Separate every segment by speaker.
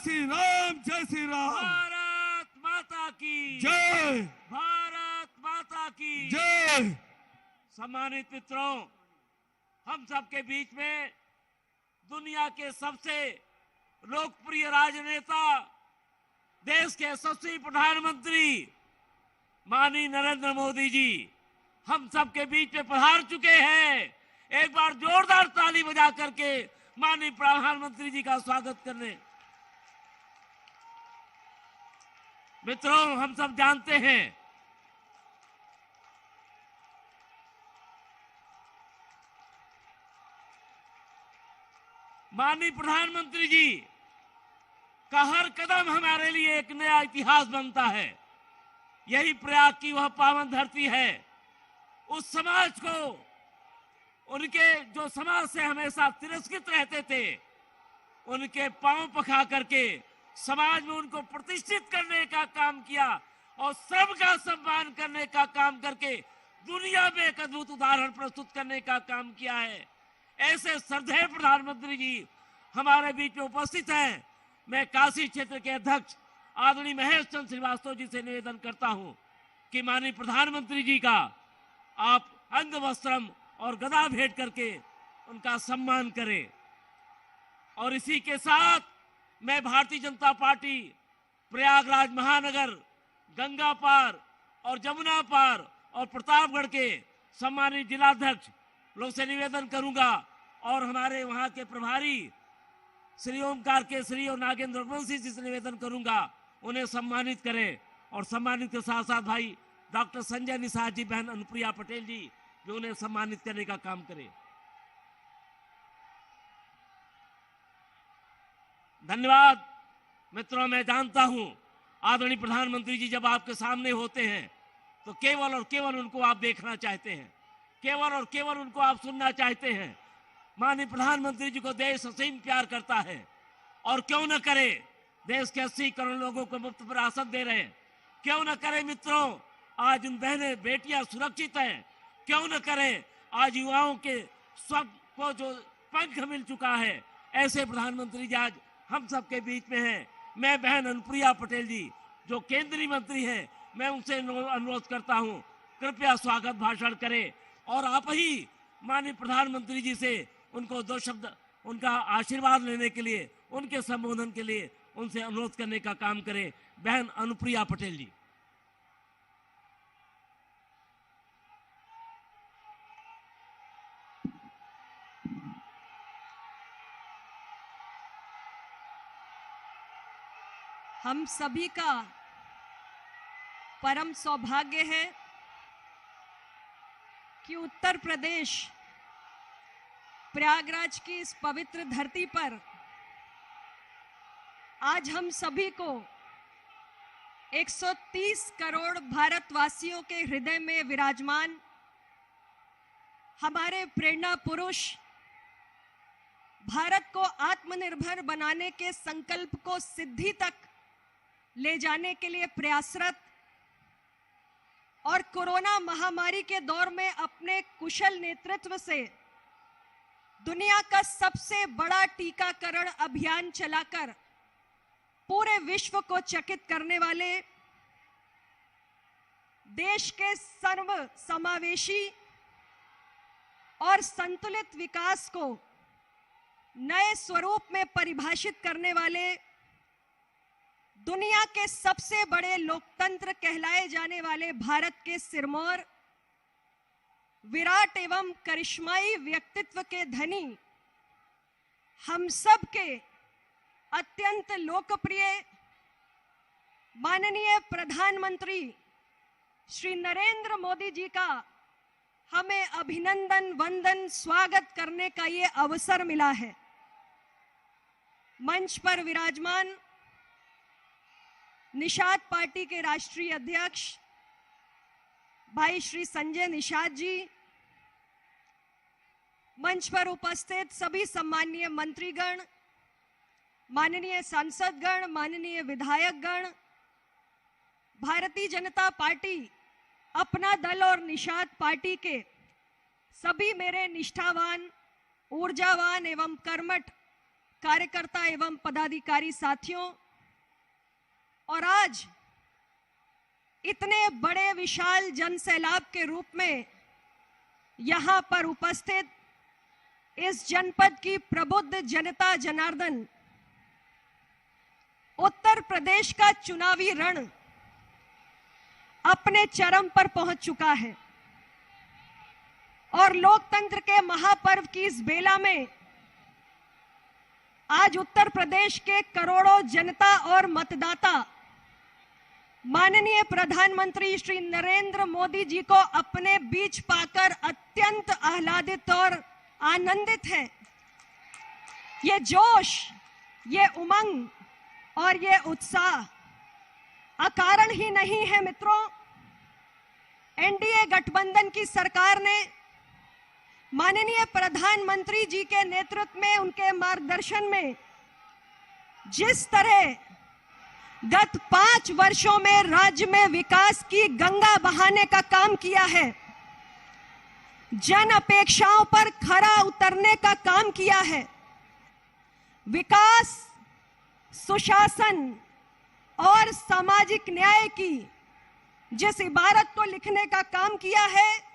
Speaker 1: श्री राम, जय श्री राम।
Speaker 2: भारत माता की
Speaker 1: जय,
Speaker 2: भारत माता की
Speaker 1: जय।
Speaker 2: सम्मानित मित्रों, हम सबके बीच में दुनिया के सबसे लोकप्रिय राजनेता, देश के यशस्वी प्रधानमंत्री माननीय नरेंद्र मोदी जी हम सबके बीच में पधार चुके हैं। एक बार जोरदार ताली बजा करके माननीय प्रधानमंत्री जी का स्वागत करने। मित्रों, हम सब जानते हैं माननीय प्रधानमंत्री जी का हर कदम हमारे लिए एक नया इतिहास बनता है। यही प्रयाग की वह पावन धरती है। उस समाज को, उनके जो समाज से हमेशा तिरस्कृत रहते थे, उनके पांव पखा करके समाज में उनको प्रतिष्ठित करने का काम किया और सबका सम्मान करने का काम करके दुनिया में एक अद्भुत उदाहरण प्रस्तुत करने का काम किया है। ऐसे श्रद्धेय प्रधानमंत्री जी हमारे बीच में उपस्थित हैं। मैं काशी क्षेत्र के अध्यक्ष आदरणीय महेश चंद्र श्रीवास्तव जी से निवेदन करता हूं कि माननीय प्रधानमंत्री जी का आप अंग वस्त्रम और गदा भेंट करके उनका सम्मान करें। और इसी के साथ मैं भारतीय जनता पार्टी प्रयागराज महानगर, गंगा पार और जमुना पार और प्रतापगढ़ के सम्मानित जिलाध्यक्ष लोग से निवेदन करूंगा और हमारे वहां के प्रभारी श्री ओमकार केसरी और नागेंद्र वंशी जी से निवेदन करूंगा उन्हें सम्मानित करें। और सम्मानित के साथ साथ भाई डॉक्टर संजय निषाद जी, बहन अनुप्रिया पटेल जी जो उन्हें सम्मानित करने का काम करें। धन्यवाद। मित्रों, मैं जानता हूं आदरणीय प्रधानमंत्री जी जब आपके सामने होते हैं तो केवल और केवल उनको आप देखना चाहते हैं, केवल और केवल उनको आप सुनना चाहते हैं। माननीय प्रधानमंत्री जी को देश असीम प्यार करता है और क्यों न करे, देश के 80 करोड़ लोगों को मुफ्त विरासत दे रहे हैं। क्यों न करे मित्रों, आज उन बहनें बेटियां सुरक्षित हैं। क्यों न करें, आज युवाओं के स्वप्न को जो पंख मिल चुका है, ऐसे प्रधानमंत्री जी आज हम सबके बीच में हैं। मैं बहन अनुप्रिया पटेल जी जो केंद्रीय मंत्री हैं, मैं उनसे अनुरोध करता हूं कृपया स्वागत भाषण करें और आप ही माननीय प्रधानमंत्री जी से उनको 2 शब्द उनका आशीर्वाद लेने के लिए, उनके संबोधन के लिए उनसे अनुरोध करने का काम करें। बहन अनुप्रिया पटेल जी।
Speaker 3: हम सभी का परम सौभाग्य है कि उत्तर प्रदेश प्रयागराज की इस पवित्र धरती पर आज हम सभी को 130 करोड़ भारतवासियों के हृदय में विराजमान हमारे प्रेरणा पुरुष, भारत को आत्मनिर्भर बनाने के संकल्प को सिद्धि तक ले जाने के लिए प्रयासरत और कोरोना महामारी के दौर में अपने कुशल नेतृत्व से दुनिया का सबसे बड़ा टीकाकरण अभियान चलाकर पूरे विश्व को चकित करने वाले, देश के सर्व समावेशी और संतुलित विकास को नए स्वरूप में परिभाषित करने वाले, दुनिया के सबसे बड़े लोकतंत्र कहलाए जाने वाले भारत के सिरमौर, विराट एवं करिश्माई व्यक्तित्व के धनी, हम सब के अत्यंत लोकप्रिय माननीय प्रधानमंत्री श्री नरेंद्र मोदी जी का हमें अभिनंदन, वंदन, स्वागत करने का ये अवसर मिला है। मंच पर विराजमान निषाद पार्टी के राष्ट्रीय अध्यक्ष भाई श्री संजय निषाद जी, मंच पर उपस्थित सभी सम्माननीय मंत्रीगण, माननीय सांसदगण, माननीय विधायकगण, भारतीय जनता पार्टी, अपना दल और निषाद पार्टी के सभी मेरे निष्ठावान, ऊर्जावान एवं कर्मठ कार्यकर्ता एवं पदाधिकारी साथियों, और आज इतने बड़े विशाल जनसैलाब के रूप में यहां पर उपस्थित इस जनपद की प्रबुद्ध जनता जनार्दन, उत्तर प्रदेश का चुनावी रण अपने चरम पर पहुंच चुका है और लोकतंत्र के महापर्व की इस बेला में आज उत्तर प्रदेश के करोड़ों जनता और मतदाता माननीय प्रधानमंत्री श्री नरेंद्र मोदी जी को अपने बीच पाकर अत्यंत आह्लादित और आनंदित हैं। ये जोश, ये उमंग और ये उत्साह अकारण ही नहीं है मित्रों। एनडीए गठबंधन की सरकार ने माननीय प्रधानमंत्री जी के नेतृत्व में, उनके मार्गदर्शन में जिस तरह गत 5 वर्षों में राज्य में विकास की गंगा बहाने का काम किया है, जन अपेक्षाओं पर खरा उतरने का काम किया है, विकास, सुशासन और सामाजिक न्याय की जिस इबारत को लिखने का काम किया है,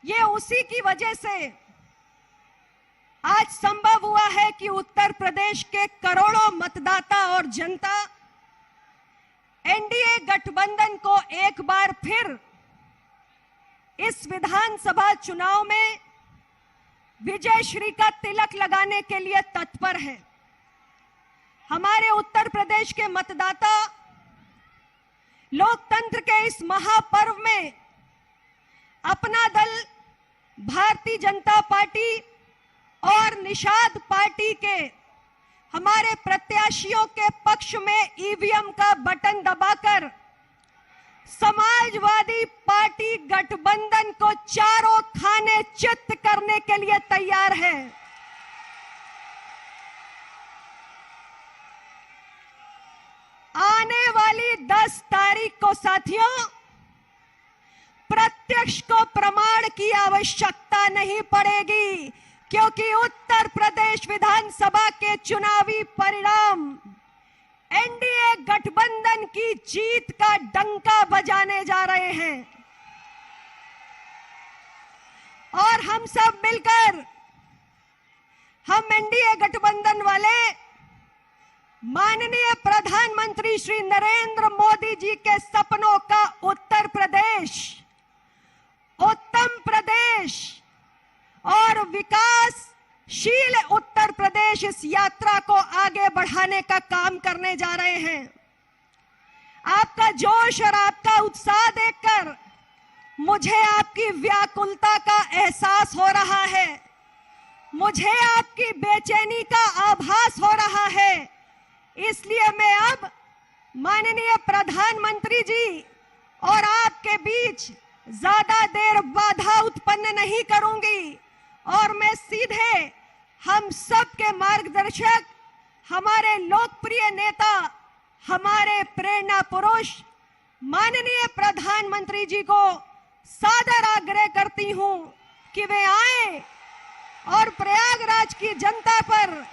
Speaker 3: ये उसी की वजह से आज संभव हुआ है कि उत्तर प्रदेश के करोड़ों मतदाता और जनता एनडीए गठबंधन को एक बार फिर इस विधानसभा चुनाव में विजय श्री का तिलक लगाने के लिए तत्पर है। हमारे उत्तर प्रदेश के मतदाता लोकतंत्र के इस महापर्व में अपना दल भारतीय जनता पार्टी और निषाद पार्टी के हमारे प्रत्याशियों के पक्ष में ईवीएम का बटन दबाकर समाजवादी पार्टी गठबंधन को चारों खाने चित्त करने के लिए तैयार है। आने वाली 10 तारीख को साथियों, प्रत्यक्ष को प्रमाण की आवश्यकता नहीं पड़ेगी, क्योंकि उत्तर प्रदेश विधानसभा के चुनावी परिणाम एनडीए गठबंधन की जीत का डंका बजाने जा रहे हैं। और हम सब मिलकर, हम एनडीए गठबंधन वाले माननीय प्रधानमंत्री श्री नरेंद्र मोदी जी के सपनों का उत्तर प्रदेश, उत्तम प्रदेश और विकासशील उत्तर प्रदेश, इस यात्रा को आगे बढ़ाने का काम करने जा रहे हैं। आपका जोश और आपका उत्साह देखकर मुझे आपकी व्याकुलता का एहसास हो रहा है, मुझे आपकी बेचैनी का आभास हो रहा है। इसलिए मैं अब माननीय प्रधानमंत्री जी और आपके बीच ज्यादा देर बाधा उत्पन्न नहीं करूंगी और मैं सीधे हम सब के मार्गदर्शक, हमारे लोकप्रिय नेता, हमारे प्रेरणा पुरुष माननीय प्रधानमंत्री जी को सादर आग्रह करती हूं कि वे आए और प्रयागराज की जनता पर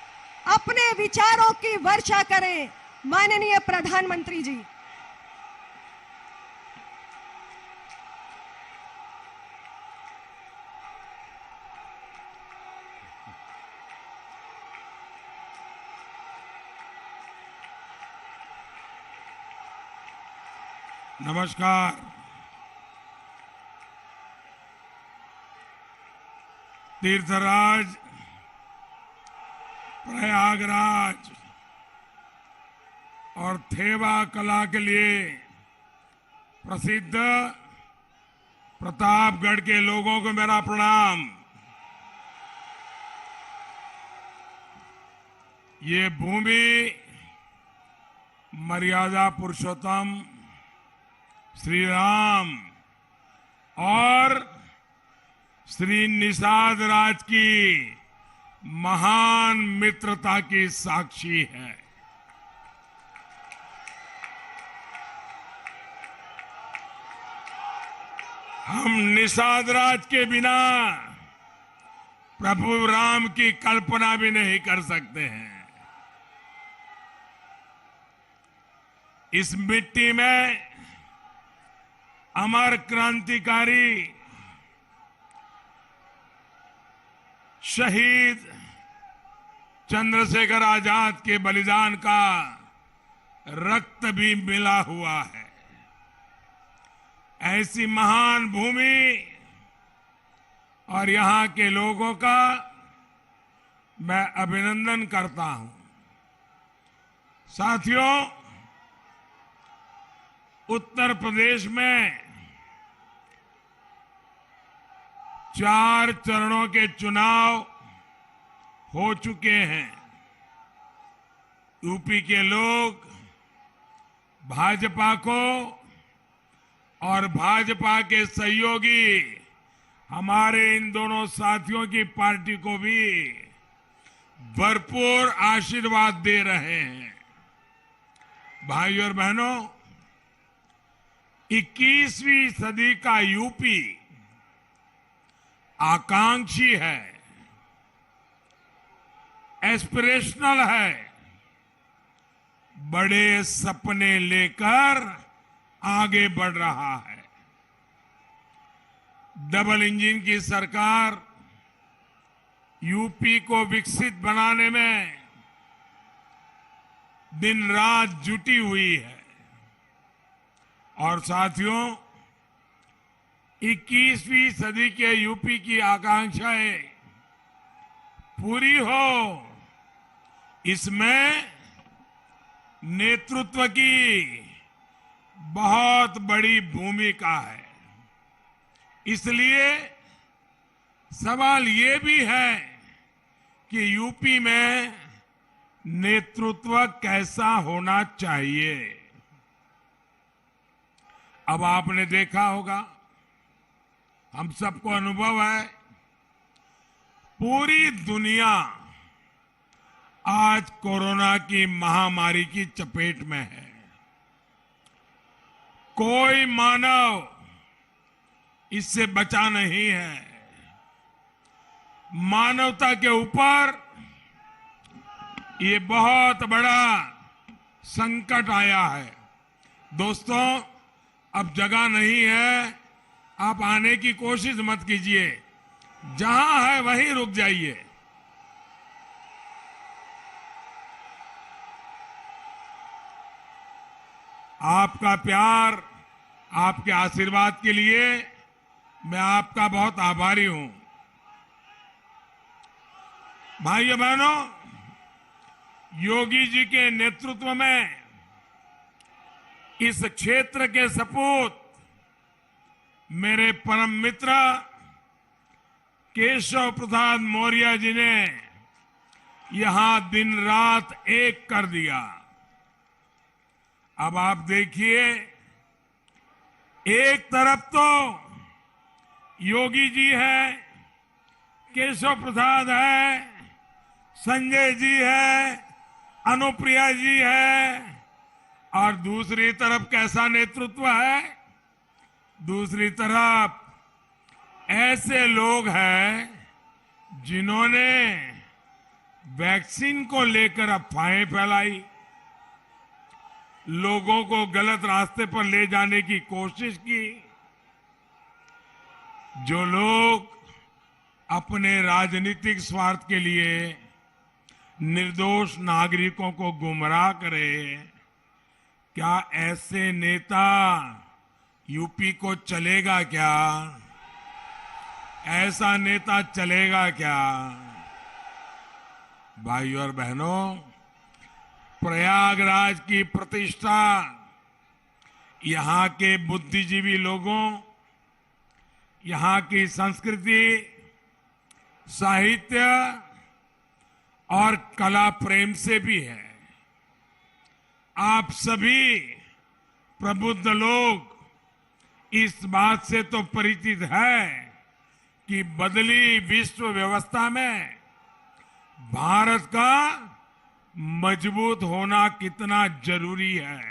Speaker 3: अपने विचारों की वर्षा करें। माननीय प्रधानमंत्री जी।
Speaker 1: नमस्कार। तीर्थराज प्रयागराज और थेवा कला के लिए प्रसिद्ध प्रतापगढ़ के लोगों को मेरा प्रणाम। ये भूमि मर्यादा पुरुषोत्तम श्री राम और श्री निषाद राज की महान मित्रता की साक्षी है। हम निषाद राज के बिना प्रभु राम की कल्पना भी नहीं कर सकते हैं। इस मिट्टी में अमर क्रांतिकारी शहीद चंद्रशेखर आजाद के बलिदान का रक्त भी मिला हुआ है। ऐसी महान भूमि और यहां के लोगों का मैं अभिनंदन करता हूं। साथियों, उत्तर प्रदेश में 4 चरणों के चुनाव हो चुके हैं। यूपी के लोग भाजपा को और भाजपा के सहयोगी हमारे इन दोनों साथियों की पार्टी को भी भरपूर आशीर्वाद दे रहे हैं। भाइयों और बहनों, 21वीं सदी का यूपी आकांक्षी है, एस्पिरेशनल है, बड़े सपने लेकर आगे बढ़ रहा है। डबल इंजन की सरकार यूपी को विकसित बनाने में दिन रात जुटी हुई है। और साथियों, 21वीं सदी के यूपी की आकांक्षाएं पूरी हो, इसमें नेतृत्व की बहुत बड़ी भूमिका है। इसलिए सवाल ये भी है कि यूपी में नेतृत्व कैसा होना चाहिए। अब आपने देखा होगा, हम सबको अनुभव है, पूरी दुनिया आज कोरोना की महामारी की चपेट में है। कोई मानव इससे बचा नहीं है। मानवता के ऊपर ये बहुत बड़ा संकट आया है। दोस्तों, अब जगह नहीं है, आप आने की कोशिश मत कीजिए, जहां है वहीं रुक जाइए। आपका प्यार, आपके आशीर्वाद के लिए मैं आपका बहुत आभारी हूं। भाइयों बहनों, योगी जी के नेतृत्व में इस क्षेत्र के सपूत मेरे परम मित्र केशव प्रसाद मौर्य जी ने यहां दिन रात एक कर दिया। अब आप देखिए, एक तरफ तो योगी जी है, केशव प्रसाद है, संजय जी है, अनुप्रिया जी है, और दूसरी तरफ कैसा नेतृत्व है? दूसरी तरफ ऐसे लोग हैं जिन्होंने वैक्सीन को लेकर अफवाहें फैलाई, लोगों को गलत रास्ते पर ले जाने की कोशिश की। जो लोग अपने राजनीतिक स्वार्थ के लिए निर्दोष नागरिकों को गुमराह करे, क्या ऐसे नेता यूपी को चलेगा क्या? ऐसा नेता चलेगा क्या? भाइयों और बहनों, प्रयागराज की प्रतिष्ठा, यहां के बुद्धिजीवी लोगों, यहां की संस्कृति, साहित्य और कला प्रेम से भी है। आप सभी प्रबुद्ध लोग इस बात से तो परिचित है कि बदली विश्व व्यवस्था में भारत का मजबूत होना कितना जरूरी है।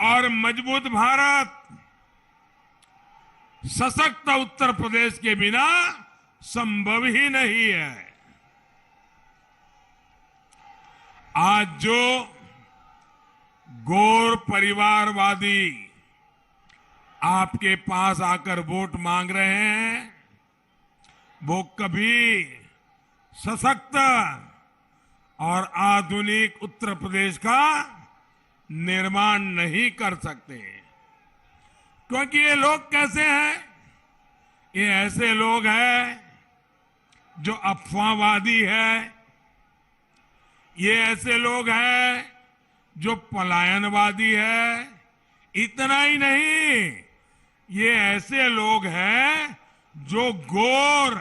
Speaker 1: और मजबूत भारत सशक्त उत्तर प्रदेश के बिना संभव ही नहीं है। आज जो गौर परिवारवादी आपके पास आकर वोट मांग रहे हैं, वो कभी सशक्त और आधुनिक उत्तर प्रदेश का निर्माण नहीं कर सकते। क्योंकि ये लोग कैसे हैं? ये ऐसे लोग हैं जो अफवाहवादी है, ये ऐसे लोग हैं जो पलायनवादी है। इतना ही नहीं, ये ऐसे लोग हैं जो घोर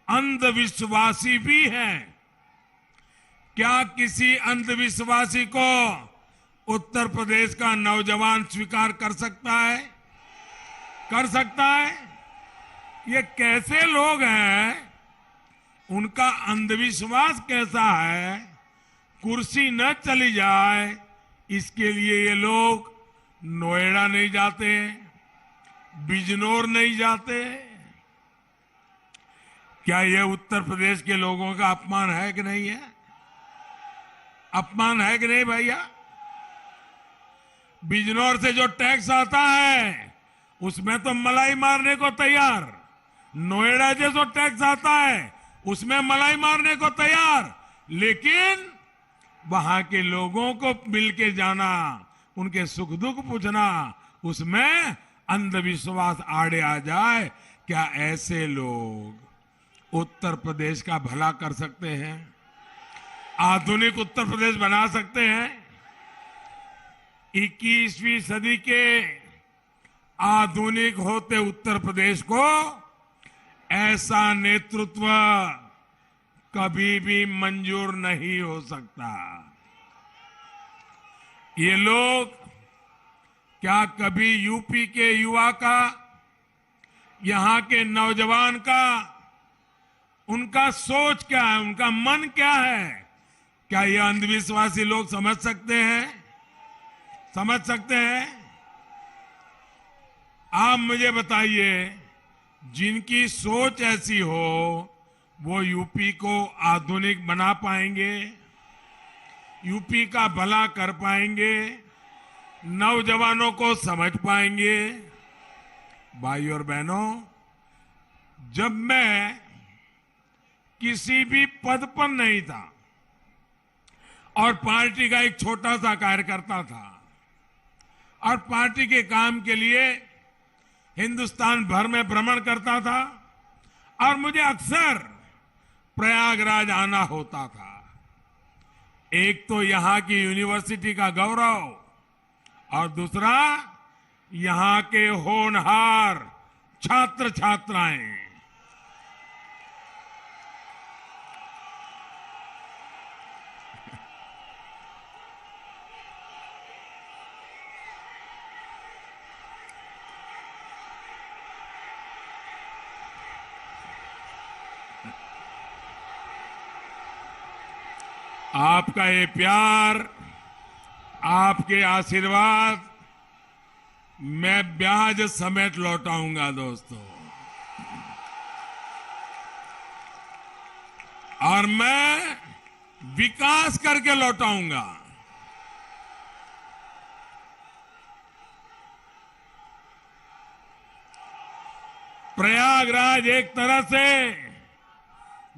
Speaker 1: अंधविश्वासी भी हैं। क्या किसी अंधविश्वासी को उत्तर प्रदेश का नौजवान स्वीकार कर सकता है? कर सकता है? ये कैसे लोग हैं? उनका अंधविश्वास कैसा है? कुर्सी न चली जाए इसके लिए ये लोग नोएडा नहीं जाते, बिजनौर नहीं जाते। क्या ये उत्तर प्रदेश के लोगों का अपमान है कि नहीं है? अपमान है कि नहीं भैया? बिजनौर से जो टैक्स आता है उसमें तो मलाई मारने को तैयार, नोएडा से जो टैक्स आता है उसमें मलाई मारने को तैयार, लेकिन वहां के लोगों को मिलके जाना, उनके सुख दुख पूछना, उसमें अंधविश्वास आड़े आ जाए। क्या ऐसे लोग उत्तर प्रदेश का भला कर सकते हैं? आधुनिक उत्तर प्रदेश बना सकते हैं? 21वीं सदी के आधुनिक होते उत्तर प्रदेश को ऐसा नेतृत्व कभी भी मंजूर नहीं हो सकता। ये लोग क्या कभी यूपी के युवा का, यहां के नौजवान का, उनका सोच क्या है, उनका मन क्या है, क्या ये अंधविश्वासी लोग समझ सकते हैं? समझ सकते हैं? आप मुझे बताइए, जिनकी सोच ऐसी हो वो यूपी को आधुनिक बना पाएंगे? यूपी का भला कर पाएंगे? नौजवानों को समझ पाएंगे? भाई और बहनों, जब मैं किसी भी पद पर नहीं था और पार्टी का एक छोटा सा कार्यकर्ता था और पार्टी के काम के लिए हिंदुस्तान भर में भ्रमण करता था और मुझे अक्सर प्रयागराज आना होता था। एक तो यहां की यूनिवर्सिटी का गौरव और दूसरा यहां के होनहार छात्र छात्राएं। आपका ये प्यार, आपके आशीर्वाद मैं ब्याज समेत लौटाऊंगा दोस्तों, और मैं विकास करके लौटाऊंगा। प्रयागराज एक तरह से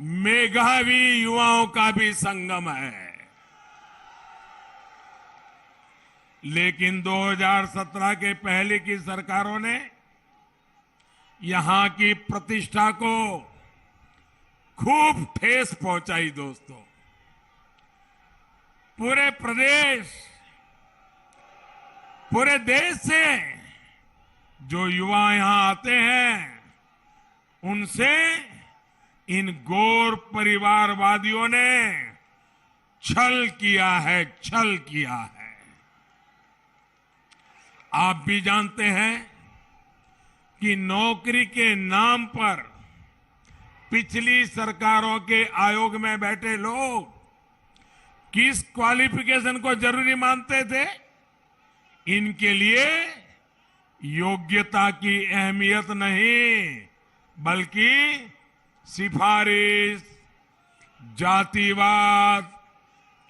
Speaker 1: मेधावी युवाओं का भी संगम है। लेकिन 2017 के पहले की सरकारों ने यहां की प्रतिष्ठा को खूब ठेस पहुंचाई दोस्तों। पूरे देश से जो युवा यहां आते हैं उनसे इन गौर परिवारवादियों ने छल किया है, छल किया है। आप भी जानते हैं कि नौकरी के नाम पर पिछली सरकारों के आयोग में बैठे लोग किस क्वालिफिकेशन को जरूरी मानते थे? इनके लिए योग्यता की अहमियत नहीं, बल्कि सिफारिश, जातिवाद,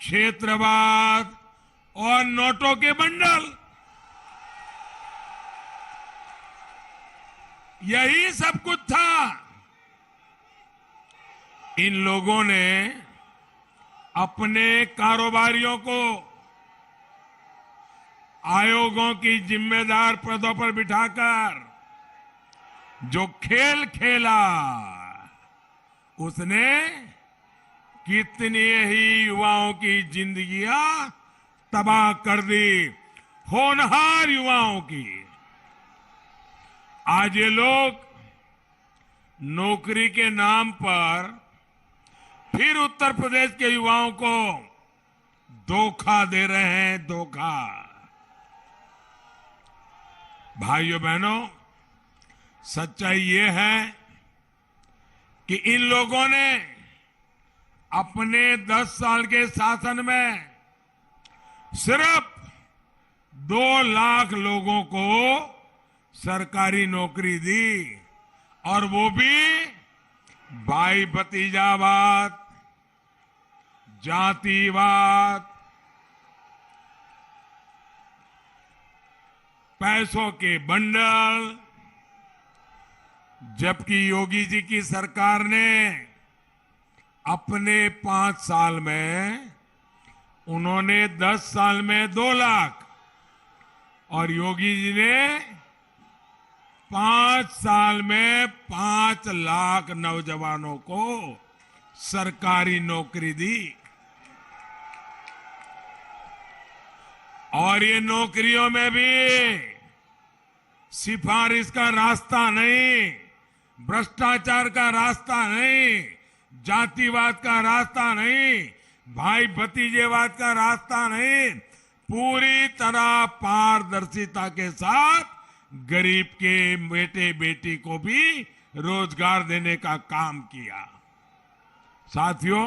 Speaker 1: क्षेत्रवाद और नोटों के बंडल, यही सब कुछ था। इन लोगों ने अपने कारोबारियों को आयोगों की जिम्मेदार पदों पर बिठाकर जो खेल खेला, उसने कितने ही युवाओं की जिंदगियां तबाह कर दी, होनहार युवाओं की। आज ये लोग नौकरी के नाम पर फिर उत्तर प्रदेश के युवाओं को धोखा दे रहे हैं, धोखा। भाइयों बहनों, सच्चाई ये है कि इन लोगों ने अपने 10 साल के शासन में सिर्फ 2 लाख लोगों को सरकारी नौकरी दी, और वो भी भाई भतीजावाद, जातिवाद, पैसों के बंडल। जबकि योगी जी की सरकार ने अपने 5 साल में, उन्होंने 10 साल में 2 लाख, और योगी जी ने 5 साल में 5 लाख नौजवानों को सरकारी नौकरी दी। और ये नौकरियों में भी सिफारिश का रास्ता नहीं, भ्रष्टाचार का रास्ता नहीं, जातिवाद का रास्ता नहीं, भाई भतीजेवाद का रास्ता नहीं, पूरी तरह पारदर्शिता के साथ गरीब के बेटे बेटी को भी रोजगार देने का काम किया। साथियों,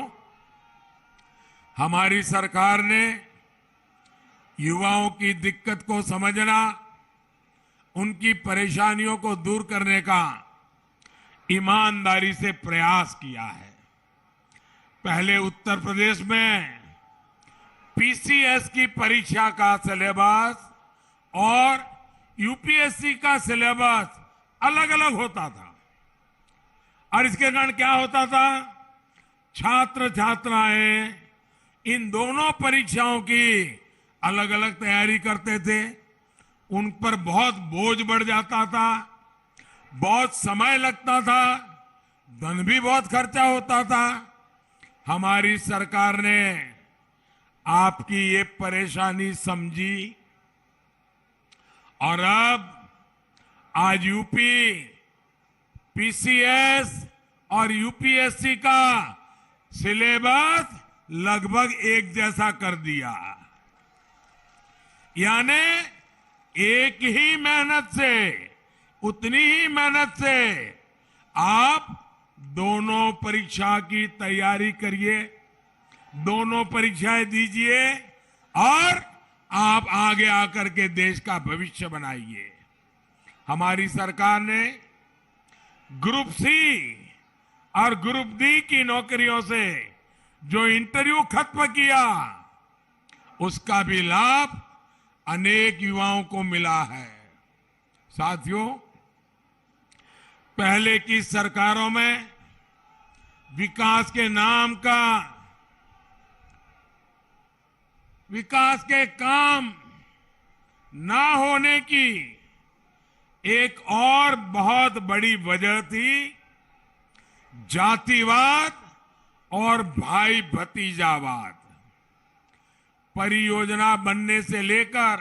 Speaker 1: हमारी सरकार ने युवाओं की दिक्कत को समझना, उनकी परेशानियों को दूर करने का ईमानदारी से प्रयास किया है। पहले उत्तर प्रदेश में पीसीएस की परीक्षा का सिलेबस और यूपीएससी का सिलेबस अलग अलग होता था, और इसके कारण क्या होता था, छात्र छात्राएं इन दोनों परीक्षाओं की अलग अलग तैयारी करते थे। उन पर बहुत बोझ बढ़ जाता था, बहुत समय लगता था, धन भी बहुत खर्चा होता था। हमारी सरकार ने आपकी ये परेशानी समझी, और अब आज यूपी पीसीएस और यूपीएससी का सिलेबस लगभग एक जैसा कर दिया। यानी एक ही मेहनत से, उतनी ही मेहनत से आप दोनों परीक्षा की तैयारी करिए, दोनों परीक्षाएं दीजिए, और आप आगे आकर के देश का भविष्य बनाइए। हमारी सरकार ने ग्रुप सी और ग्रुप डी की नौकरियों से जो इंटरव्यू खत्म किया, उसका भी लाभ अनेक युवाओं को मिला है। साथियों, पहले की सरकारों में विकास के नाम का, विकास के काम ना होने की एक और बहुत बड़ी वजह थी जातिवाद और भाई भतीजावाद। परियोजना बनने से लेकर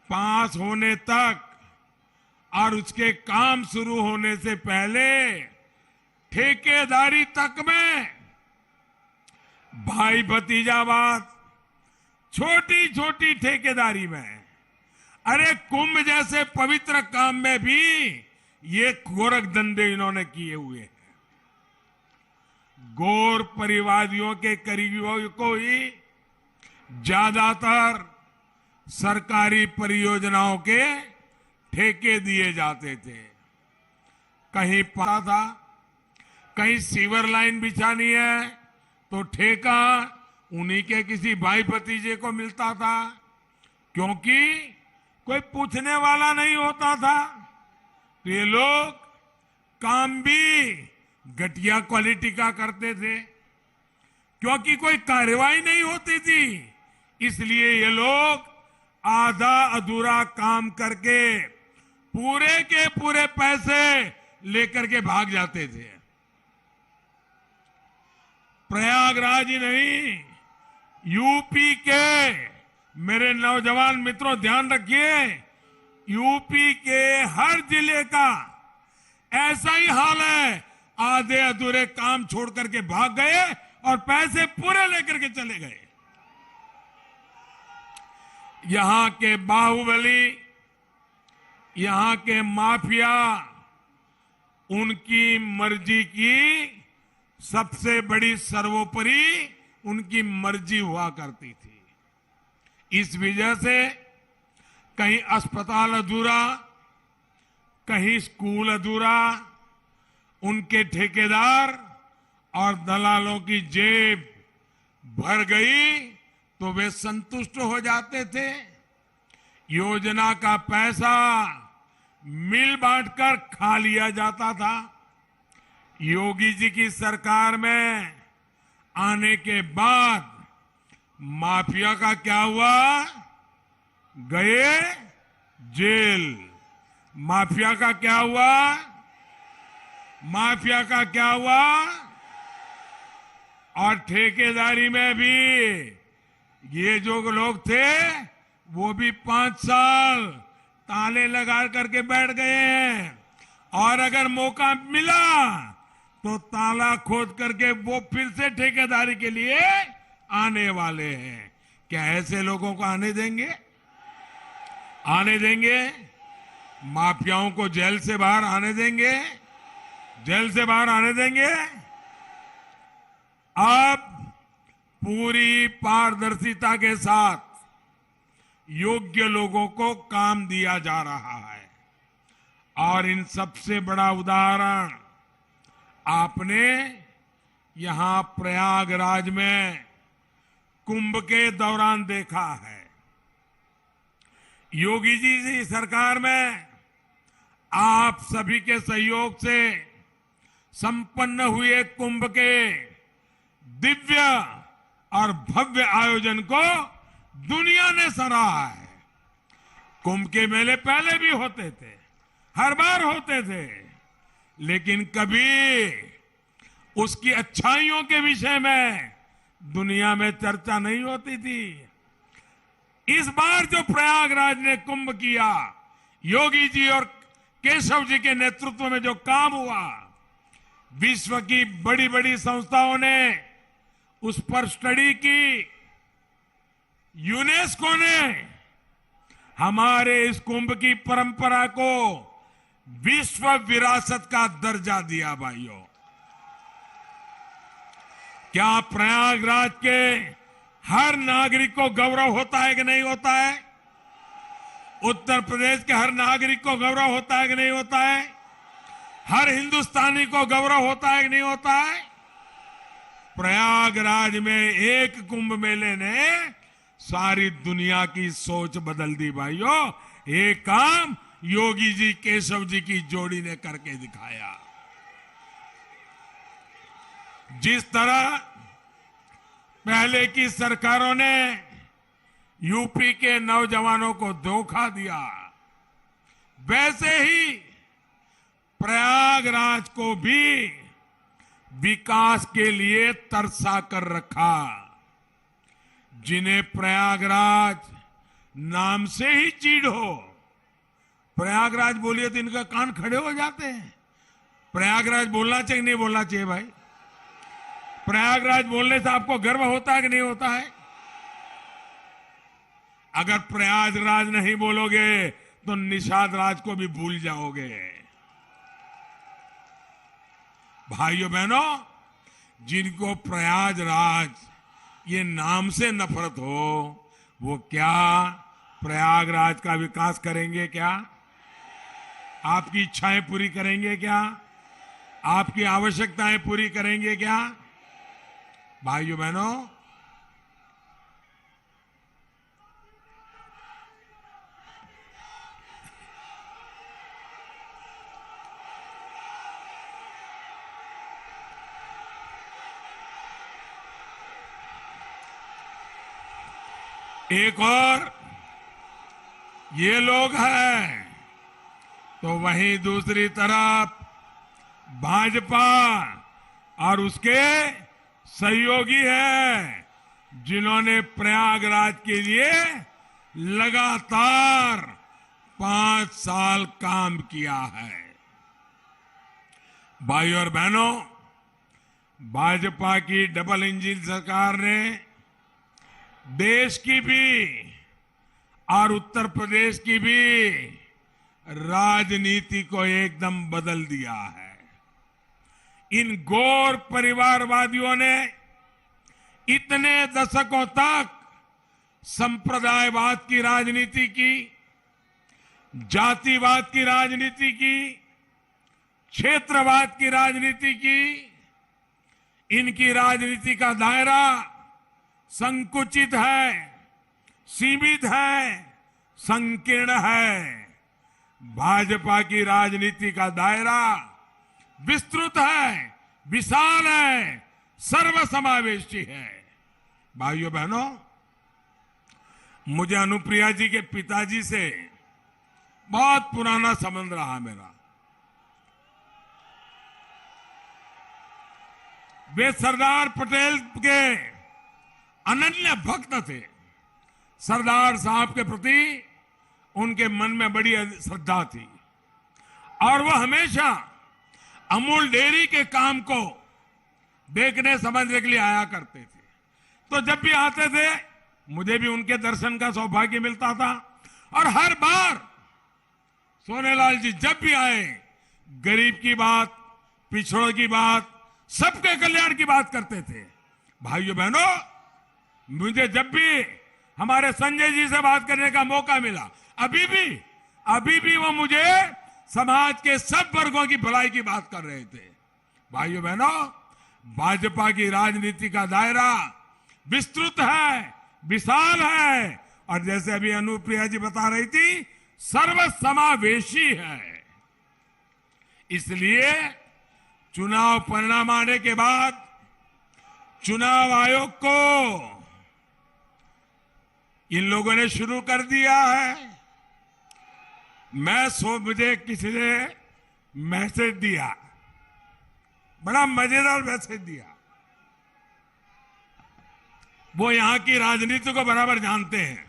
Speaker 1: पास होने तक और उसके काम शुरू होने से पहले ठेकेदारी तक में भाई भतीजावाद, छोटी छोटी ठेकेदारी में, अरे कुंभ जैसे पवित्र काम में भी ये गोरख धंधे इन्होंने किए हुए हैं। गौर परिवादियों के करीबियों को ही ज्यादातर सरकारी परियोजनाओं के ठेके दिए जाते थे। कहीं पता था कहीं सीवर लाइन बिछानी है तो ठेका उन्हीं के किसी भाई भतीजे को मिलता था, क्योंकि कोई पूछने वाला नहीं होता था। तो ये लोग काम भी घटिया क्वालिटी का करते थे, क्योंकि कोई कार्रवाई नहीं होती थी, इसलिए ये लोग आधा अधूरा काम करके पूरे के पूरे पैसे लेकर के भाग जाते थे। प्रयागराज ही नहीं, यूपी के मेरे नौजवान मित्रों ध्यान रखिए, यूपी के हर जिले का ऐसा ही हाल है। आधे अधूरे काम छोड़ करके भाग गए और पैसे पूरे लेकर के चले गए। यहां के बाहुबली, यहां के माफिया, उनकी मर्जी की सबसे बड़ी सर्वोपरि उनकी मर्जी हुआ करती थी। इस वजह से कहीं अस्पताल अधूरा, कहीं स्कूल अधूरा, उनके ठेकेदार और दलालों की जेब भर गई तो वे संतुष्ट हो जाते थे। योजना का पैसा मिल बांटकर खा लिया जाता था। योगी जी की सरकार में आने के बाद माफिया का क्या हुआ? गए जेल। माफिया का क्या हुआ? माफिया का क्या हुआ? और ठेकेदारी में भी ये जो लोग थे वो भी 5 साल ताले लगा करके बैठ गए हैं, और अगर मौका मिला तो ताला खोद करके वो फिर से ठेकेदारी के लिए आने वाले हैं। क्या ऐसे लोगों को आने देंगे? आने देंगे? माफियाओं को जेल से बाहर आने देंगे? जेल से बाहर आने देंगे? अब पूरी पारदर्शिता के साथ योग्य लोगों को काम दिया जा रहा है। और इन सबसे बड़ा उदाहरण आपने यहां प्रयागराज में कुंभ के दौरान देखा है। योगी जी की सरकार में आप सभी के सहयोग से संपन्न हुए कुंभ के दिव्य और भव्य आयोजन को दुनिया ने सराहा है। कुंभ के मेले पहले भी होते थे, हर बार होते थे, लेकिन कभी उसकी अच्छाइयों के विषय में दुनिया में चर्चा नहीं होती थी। इस बार जो प्रयागराज ने कुंभ किया, योगी जी और केशव जी के नेतृत्व में जो काम हुआ, विश्व की बड़ी बड़ी संस्थाओं ने उस पर स्टडी की। यूनेस्को ने हमारे इस कुंभ की परंपरा को विश्व विरासत का दर्जा दिया। भाइयों, क्या प्रयागराज के हर नागरिक को गौरव होता है कि नहीं होता है? उत्तर प्रदेश के हर नागरिक को गौरव होता है कि नहीं होता है? हर हिंदुस्तानी को गौरव होता है कि नहीं होता है? प्रयागराज में एक कुंभ मेले ने सारी दुनिया की सोच बदल दी। भाइयों, एक काम योगी जी केशव जी की जोड़ी ने करके दिखाया। जिस तरह पहले की सरकारों ने यूपी के नौजवानों को धोखा दिया, वैसे ही प्रयागराज को भी विकास के लिए तरसा कर रखा। जिन्हें प्रयागराज नाम से ही चीड़ हो, प्रयागराज बोलिए तो इनका कान खड़े हो जाते हैं। प्रयागराज बोलना चाहिए नहीं बोलना चाहिए भाई? प्रयागराज बोलने से आपको गर्व होता है कि नहीं होता है? अगर प्रयागराज नहीं बोलोगे तो निषाद राज को भी भूल जाओगे। भाइयों बहनों, जिनको प्रयागराज ये नाम से नफरत हो, वो क्या प्रयागराज का विकास करेंगे? क्या आपकी इच्छाएं पूरी करेंगे? क्या आपकी आवश्यकताएं पूरी करेंगे क्या? भाइयों बहनों, एक और ये लोग हैं, तो वहीं दूसरी तरफ भाजपा और उसके सहयोगी हैं, जिन्होंने प्रयागराज के लिए लगातार 5 साल काम किया है। भाइयों और बहनों, भाजपा की डबल इंजन सरकार ने देश की भी और उत्तर प्रदेश की भी राजनीति को एकदम बदल दिया है। इन गौर परिवारवादियों ने इतने दशकों तक संप्रदायवाद की राजनीति की, जातिवाद की राजनीति की, क्षेत्रवाद की राजनीति की। इनकी राजनीति का दायरा संकुचित है, सीमित है, संकीर्ण है। भाजपा की राजनीति का दायरा विस्तृत है, विशाल है, सर्वसमावेशी है। भाइयों बहनों, मुझे अनुप्रिया जी के पिताजी से बहुत पुराना संबंध रहा मेरा। वे सरदार पटेल के अनन्य भक्त थे। सरदार साहब के प्रति उनके मन में बड़ी श्रद्धा थी और वो हमेशा अमूल डेयरी के काम को देखने समझने के लिए आया करते थे। तो जब भी आते थे मुझे भी उनके दर्शन का सौभाग्य मिलता था और हर बार सोनेलाल जी जब भी आए गरीब की बात, पिछड़ों की बात, सबके कल्याण की बात करते थे। भाइयों बहनों, मुझे जब भी हमारे संजय जी से बात करने का मौका मिला, अभी भी वो मुझे समाज के सब वर्गों की भलाई की बात कर रहे थे। भाइयों बहनों, भाजपा की राजनीति का दायरा विस्तृत है, विशाल है और जैसे अभी अनुप्रिया जी बता रही थी, सर्वसमावेशी है। इसलिए चुनाव परिणाम आने के बाद चुनाव आयोग को इन लोगों ने शुरू कर दिया है। मुझे किसी ने मैसेज दिया, बड़ा मजेदार मैसेज दिया। वो यहां की राजनीति को बराबर जानते हैं।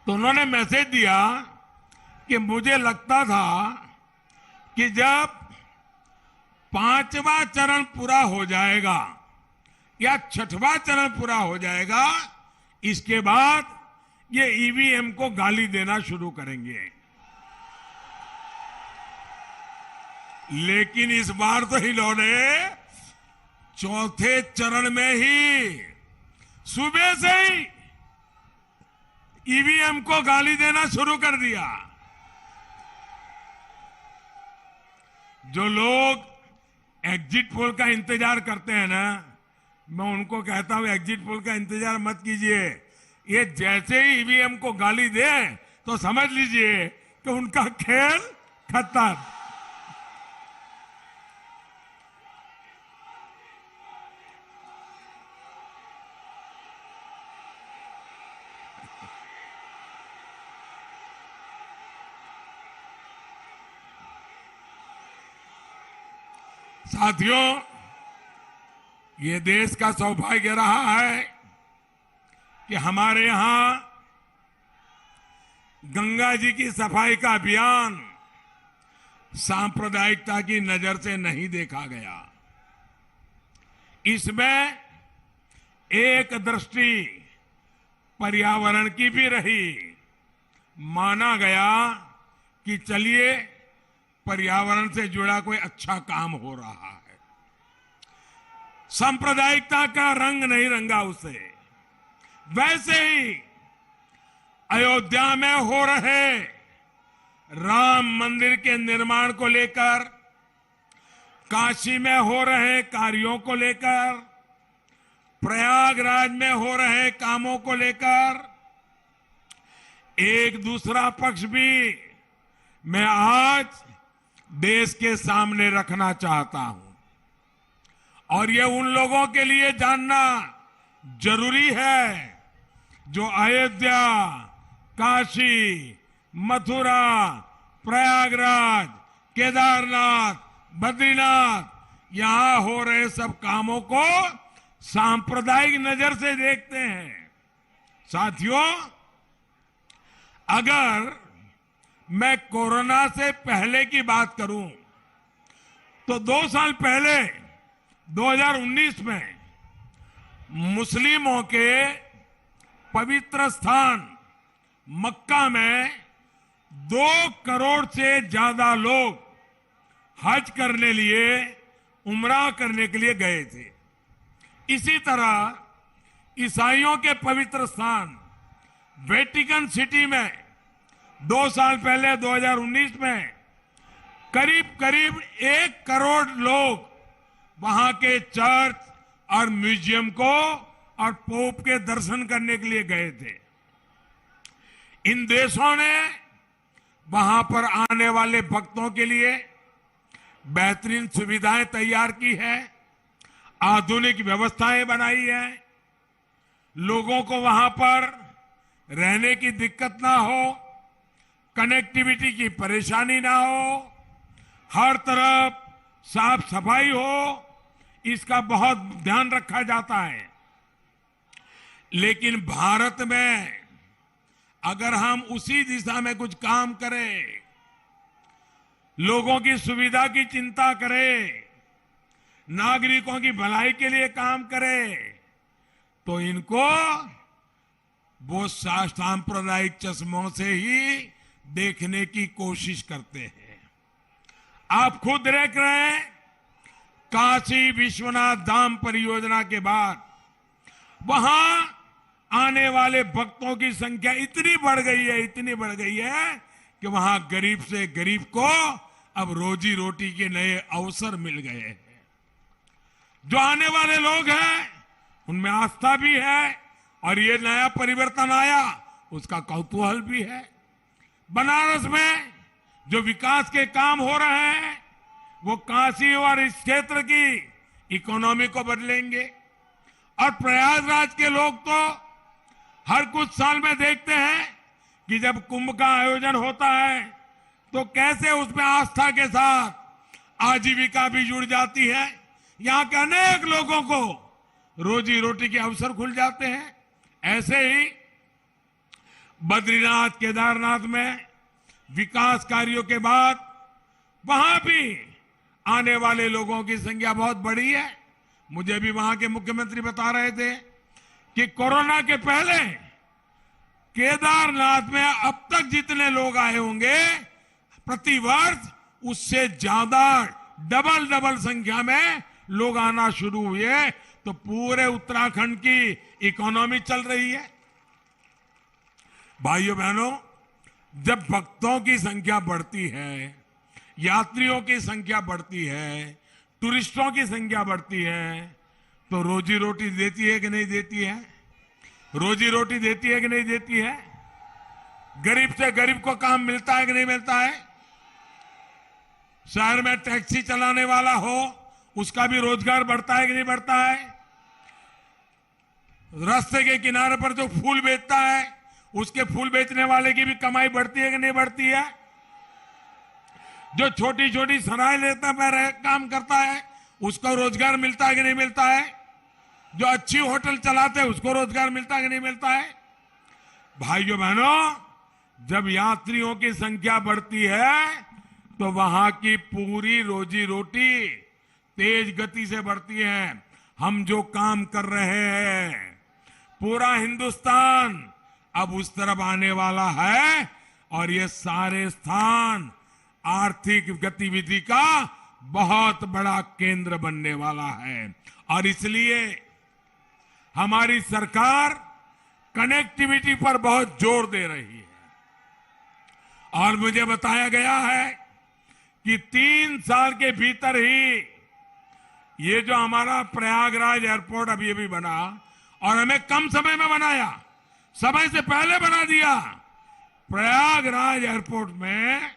Speaker 1: तो उन्होंने मैसेज दिया कि मुझे लगता था कि जब 5वां चरण पूरा हो जाएगा या 6वां चरण पूरा हो जाएगा, इसके बाद ये ईवीएम को गाली देना शुरू करेंगे। लेकिन इस बार तो इन्होंने 4थे चरण में ही सुबह से ही ईवीएम को गाली देना शुरू कर दिया। जो लोग एग्जिट पोल का इंतजार करते हैं ना, मैं उनको कहता हूं एग्जिट पोल का इंतजार मत कीजिए। ये जैसे ही ईवीएम को गाली दे तो समझ लीजिए कि उनका खेल खत्म। साथियों, ये देश का सौभाग्य रहा है कि हमारे यहां गंगा जी की सफाई का अभियान सांप्रदायिकता की नजर से नहीं देखा गया। इसमें एक दृष्टि पर्यावरण की भी रही। माना गया कि चलिए पर्यावरण से जुड़ा कोई अच्छा काम हो रहा है। सांप्रदायिकता का रंग नहीं रंगा उसे। वैसे ही अयोध्या में हो रहे राम मंदिर के निर्माण को लेकर काशी में हो रहे कार्यों को लेकर, प्रयागराज में हो रहे कामों को लेकर एक दूसरा पक्ष भी मैं आज देश के सामने रखना चाहता हूं। और ये उन लोगों के लिए जानना जरूरी है जो अयोध्या, काशी, मथुरा, प्रयागराज, केदारनाथ, बद्रीनाथ यहां हो रहे सब कामों को सांप्रदायिक नजर से देखते हैं। साथियों, अगर मैं कोरोना से पहले की बात करूं तो 2 साल पहले 2019 में मुस्लिमों के पवित्र स्थान मक्का में 2 करोड़ से ज्यादा लोग हज करने लिए, उम्रा करने के लिए गए थे। इसी तरह ईसाइयों के पवित्र स्थान वेटिकन सिटी में 2 साल पहले 2019 में करीब करीब 1 करोड़ लोग वहां के चर्च और म्यूजियम को और पोप के दर्शन करने के लिए गए थे। इन देशों ने वहां पर आने वाले भक्तों के लिए बेहतरीन सुविधाएं तैयार की है, आधुनिक व्यवस्थाएं बनाई है, लोगों को वहां पर रहने की दिक्कत ना हो, कनेक्टिविटी की परेशानी ना हो, हर तरफ साफ सफाई हो, इसका बहुत ध्यान रखा जाता है। लेकिन भारत में अगर हम उसी दिशा में कुछ काम करें, लोगों की सुविधा की चिंता करें, नागरिकों की भलाई के लिए काम करें, तो इनको वो सांप्रदायिक चश्मों से ही देखने की कोशिश करते हैं। आप खुद देख रहे हैं, काशी विश्वनाथ धाम परियोजना के बाद वहां आने वाले भक्तों की संख्या इतनी बढ़ गई है कि वहां गरीब से गरीब को अब रोजी रोटी के नए अवसर मिल गए हैं। जो आने वाले लोग हैं उनमें आस्था भी है और ये नया परिवर्तन आया उसका कौतूहल भी है। बनारस में जो विकास के काम हो रहे हैं वो काशी और इस क्षेत्र की इकोनॉमी को बदलेंगे। और प्रयागराज के लोग तो हर कुछ साल में देखते हैं कि जब कुंभ का आयोजन होता है तो कैसे उसमें आस्था के साथ आजीविका भी जुड़ जाती है। यहाँ के अनेक लोगों को रोजी रोटी के अवसर खुल जाते हैं। ऐसे ही बद्रीनाथ, केदारनाथ में विकास कार्यों के बाद वहां भी आने वाले लोगों की संख्या बहुत बढ़ी है। मुझे भी वहां के मुख्यमंत्री बता रहे थे कि कोरोना के पहले केदारनाथ में अब तक जितने लोग आए होंगे प्रति वर्ष उससे ज्यादा डबल संख्या में लोग आना शुरू हुए। तो पूरे उत्तराखंड की इकोनॉमी चल रही है। भाइयों बहनों, जब भक्तों की संख्या बढ़ती है, यात्रियों की संख्या बढ़ती है, टूरिस्टों की संख्या बढ़ती है, तो रोजी रोटी देती है कि नहीं देती है? रोजी रोटी देती है कि नहीं देती है? गरीब से गरीब को काम मिलता है कि नहीं मिलता है? शहर में टैक्सी चलाने वाला हो उसका भी रोजगार बढ़ता है कि नहीं बढ़ता है? रास्ते के किनारे पर जो फूल बेचता है उसके फूल बेचने वाले की भी कमाई बढ़ती है कि नहीं बढ़ती है? जो छोटी छोटी सराय लेता काम करता है उसको रोजगार मिलता है कि नहीं मिलता है? जो अच्छी होटल चलाते हैं उसको रोजगार मिलता है कि नहीं मिलता है? भाइयों बहनों, जब यात्रियों की संख्या बढ़ती है तो वहां की पूरी रोजी रोटी तेज गति से बढ़ती है। हम जो काम कर रहे हैं पूरा हिंदुस्तान अब उस तरफ आने वाला है और ये सारे स्थान आर्थिक गतिविधि का बहुत बड़ा केंद्र बनने वाला है। और इसलिए हमारी सरकार कनेक्टिविटी पर बहुत जोर दे रही है। और मुझे बताया गया है कि 3 साल के भीतर ही ये जो हमारा प्रयागराज एयरपोर्ट अभी अभी बना और हमें कम समय में बनाया, समय से पहले बना दिया। प्रयागराज एयरपोर्ट में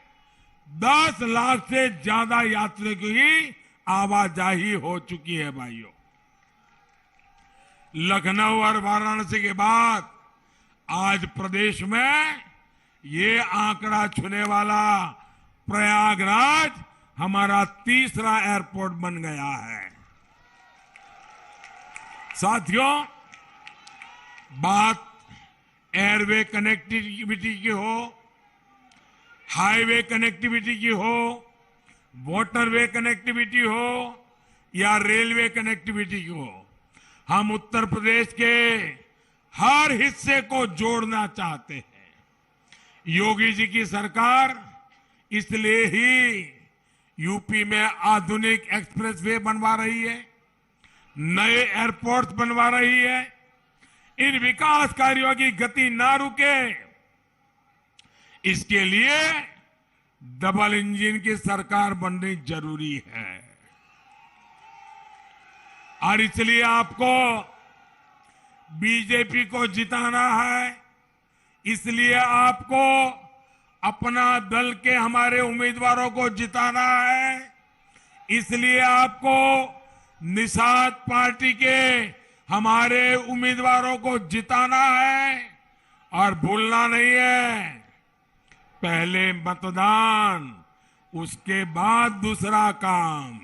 Speaker 1: 10 लाख से ज्यादा यात्रियों की आवाजाही हो चुकी है भाइयों। लखनऊ और वाराणसी के बाद आज प्रदेश में ये आंकड़ा छूने वाला प्रयागराज हमारा तीसरा एयरपोर्ट बन गया है। साथियों, बात एयरवे कनेक्टिविटी की हो, हाईवे कनेक्टिविटी की हो, वाटरवे कनेक्टिविटी हो या रेलवे कनेक्टिविटी की हो, हम उत्तर प्रदेश के हर हिस्से को जोड़ना चाहते हैं। योगी जी की सरकार इसलिए ही यूपी में आधुनिक एक्सप्रेसवे बनवा रही है, नए एयरपोर्ट बनवा रही है। इन विकास कार्यों की गति ना रुके, इसके लिए डबल इंजन की सरकार बननी जरूरी है। और इसलिए आपको बीजेपी को जिताना है, इसलिए आपको अपना दल के हमारे उम्मीदवारों को जिताना है, इसलिए आपको निषाद पार्टी के हमारे उम्मीदवारों को जिताना है। और भूलना नहीं है, पहले मतदान, उसके बाद दूसरा काम।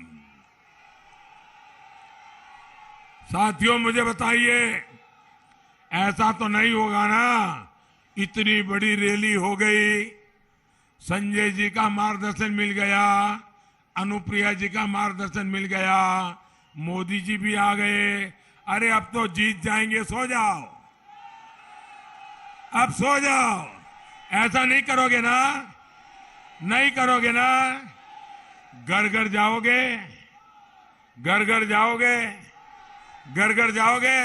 Speaker 1: साथियों, मुझे बताइए, ऐसा तो नहीं होगा ना, इतनी बड़ी रैली हो गई, संजय जी का मार्गदर्शन मिल गया, अनुप्रिया जी का मार्गदर्शन मिल गया, मोदी जी भी आ गए, अरे अब तो जीत जाएंगे, सो जाओ, अब सो जाओ। ऐसा नहीं करोगे ना, नहीं करोगे ना। घर घर जाओगे, घर घर जाओगे, घर घर जाओगे,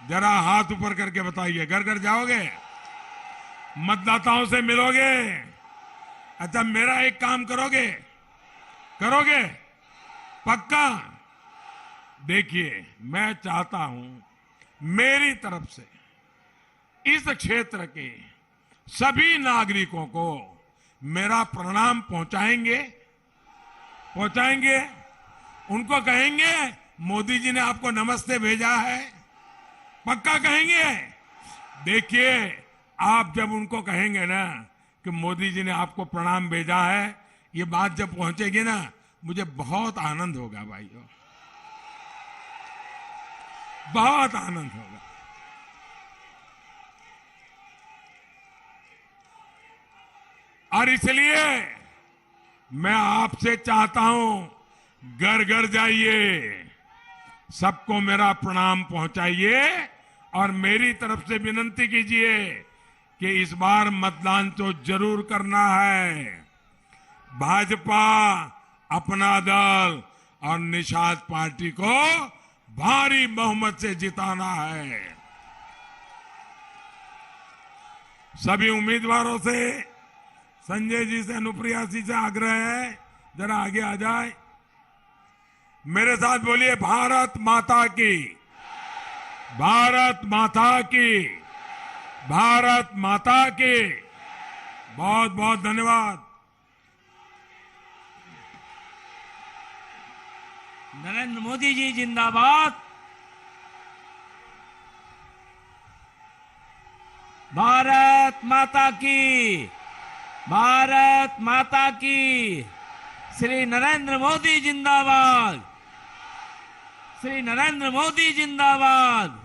Speaker 1: जरा हाथ ऊपर करके बताइए, घर घर जाओगे, मतदाताओं से मिलोगे। अच्छा, मेरा एक काम करोगे, करोगे पक्का? देखिए, मैं चाहता हूं मेरी तरफ से इस क्षेत्र के सभी नागरिकों को मेरा प्रणाम पहुंचाएंगे, पहुंचाएंगे। उनको कहेंगे मोदी जी ने आपको नमस्ते भेजा है, पक्का कहेंगे। देखिए, आप जब उनको कहेंगे ना कि मोदी जी ने आपको प्रणाम भेजा है, ये बात जब पहुंचेगी ना, मुझे बहुत आनंद होगा भाइयों, बहुत आनंद होगा। और इसलिए मैं आपसे चाहता हूं, घर घर जाइए, सबको मेरा प्रणाम पहुंचाइए और मेरी तरफ से विनती कीजिए कि इस बार मतदान तो जरूर करना है। भाजपा, अपना दल और निषाद पार्टी को भारी बहुमत से जिताना है। सभी उम्मीदवारों से, संजय जी से, अनुप्रिया जी से आग्रह है, जरा आगे आ जाए, मेरे साथ बोलिए, भारत माता की, भारत माता की, भारत माता की। बहुत बहुत धन्यवाद।
Speaker 2: नरेंद्र मोदी जी जिंदाबाद। भारत माता की, भारत माता की। श्री नरेंद्र मोदी जिंदाबाद, श्री नरेंद्र मोदी जिंदाबाद।